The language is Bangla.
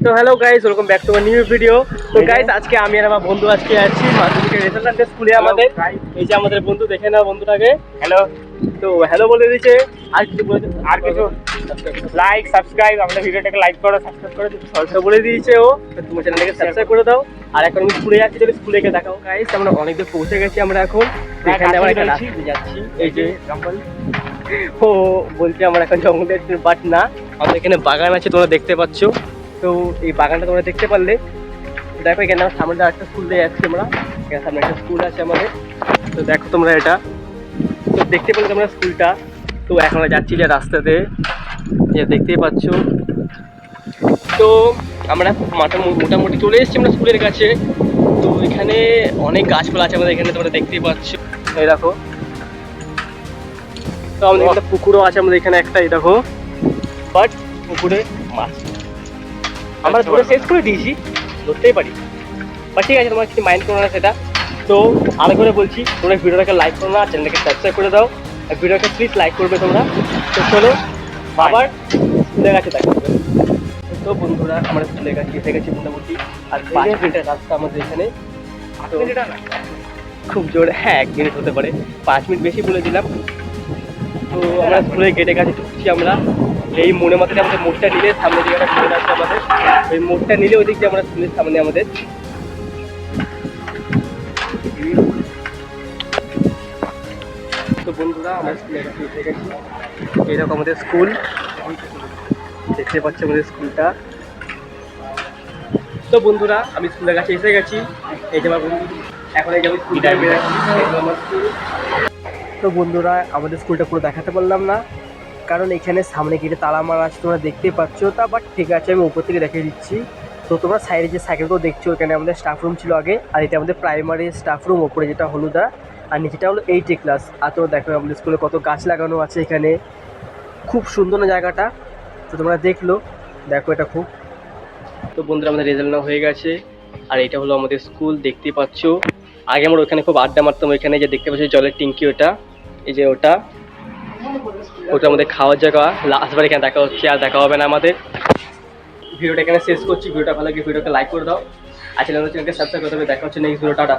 তো hello guys, welcome back to my new video. তো গাইস, আজকে আমি আর আমার বন্ধু আজকে আছি মাধ্যমিকের রেজাল্ট স্কুলে আমাদের। এই যে আমাদের বন্ধু, দেখে নাও বন্ধুটাকে। হ্যালো। তো হ্যালো বলে দিয়েছে, আর কিছু বলে আর কিছু লাইক সাবস্ক্রাইব, আমাদের ভিডিওটাকে লাইক করো, সাবস্ক্রাইব করো। সবটা বলে দিয়েছে ও। তোমার চ্যানেলটাকে সাবস্ক্রাইব করে দাও। আর এখন আমি স্কুলে যাচ্ছি, তাহলে স্কুলে গিয়ে দেখাও। গাইস, আমরা অনেক দূর পৌঁছে গেছি আমরা এখন। এখানে আমরা একটা রাস্তা দিয়ে যাচ্ছি, এই যে জঙ্গল। ও বলছে আমরা এখন জঙ্গলে যাচ্ছি, বাট না, আমাদের এখানে বাগান আছে, তোমরা দেখতে পাচ্ছ। তো এই বাগানটা তোমরা দেখতে পারলে। দেখো এখানে আমার সামনে একটা স্কুল দিয়ে যাচ্ছি আমরা। এখানে সামনে একটা স্কুল আছে আমাদের। তো দেখো তোমরা এটা, তো দেখতে পেলে তোমরা স্কুলটা। তো এখন আমরা যাচ্ছি যে রাস্তাতে, যে দেখতেই পাচ্ছ। তো আমরা মোটামুটি চলে এসেছি আমরা স্কুলের কাছে। তো এখানে অনেক গাছপালা আছে আমাদের এখানে, তোমরা দেখতেই পাচ্ছ। এই দেখো, তো আমাদের একটা পুকুরও আছে আমাদের এখানে একটা, এই দেখো। বাট পুকুরে মাছ আমরা ধরে শেষ করে দিয়েছি, ধরতেই পারি। বা ঠিক আছে, তোমার কিছু মাইন্ড করো না সেটা। তো আমি করে বলছি, তোমরা ভিডিওটাকে লাইক করো না, চ্যানেলটাকে সাবস্ক্রাইব করে দাও। আর ভিডিওটাকে প্লিজ লাইক করবে তোমরা। তো চলো আবার স্কুলের কাছে দেখা হবে। তো বন্ধুরা, আমরা স্কুলের কাছে এসে গেছি মোটামুটি। আর 5 মিনিটের রাস্তা আমাদের এখানে। তো খুব জোরে, হ্যাঁ 1 মিনিট হতে পারে, 5 মিনিট বেশি বলে দিলাম। তো আমরা স্কুলের গেটের কাছে ঢুকছি আমরা। এই মনের মাথায় আমাদের মোড়টা নিলে সামনে দিকে একটা স্কুল আছে আমাদের। ওই মোড়টা নিলে ওই দিক দিয়ে আমরা স্কুলের সামনে আমাদের। তো বন্ধুরা, আমরা স্কুলের কাছে এসে গেছি। এইরকম আমাদের স্কুল, দেখতে পাচ্ছি আমাদের স্কুলটা। তো বন্ধুরা, আমি স্কুলের কাছে এসে গেছি। এই যে আমার বন্ধু, এখন এই যে আমি স্কুলটা বেরাচ্ছি, আমার স্কুল। তো বন্ধুরা, আমাদের স্কুলটা পুরো দেখাতে পারলাম না, কারণ এখানে সামনে গেটে তালা মারা আছে, তোমরা দেখতেই পাচ্ছ। তা বাট ঠিক আছে, আমি উপর থেকে দেখিয়ে দিচ্ছি। তো তোমরা সাইডে যে সাইকেলগুলো দেখছো, এখানে আমাদের স্টাফ রুম ছিল আগে। আর এটা আমাদের প্রাইমারি স্টাফ রুম, ওপরে যেটা হলুদা, আর নিচেটা হলো 8 ক্লাস। আর তোমরা দেখো আমাদের স্কুলে কত গাছ লাগানো আছে এখানে, খুব সুন্দর না জায়গাটা। তো তোমরা দেখো এটা খুব। তো বন্ধুরা, আমাদের রেজাল্ট নেওয়া হয়ে গেছে। আর এটা হলো আমাদের স্কুল, দেখতেই পাচ্ছ। আগে আমরা ওখানে খুব আড্ডা মারতাম, ওইখানে যে দেখতে পাচ্ছি জলের ট্যাঙ্কি, ওটা এই যে ওটা আমাদের খাওয়ার জায়গা। লাস্টবার এখানে দেখা হচ্ছে, আর দেখা হবে না আমাদের। ভিডিওটা এখানে শেষ করছি। ভিডিওটা ভালো লাগে ভিডিওটা লাইক করে দাও, আর চ্যানেলকে সাবস্ক্রাইব করতে হবে। দেখা হচ্ছে নেক্সট ভিডিওটা।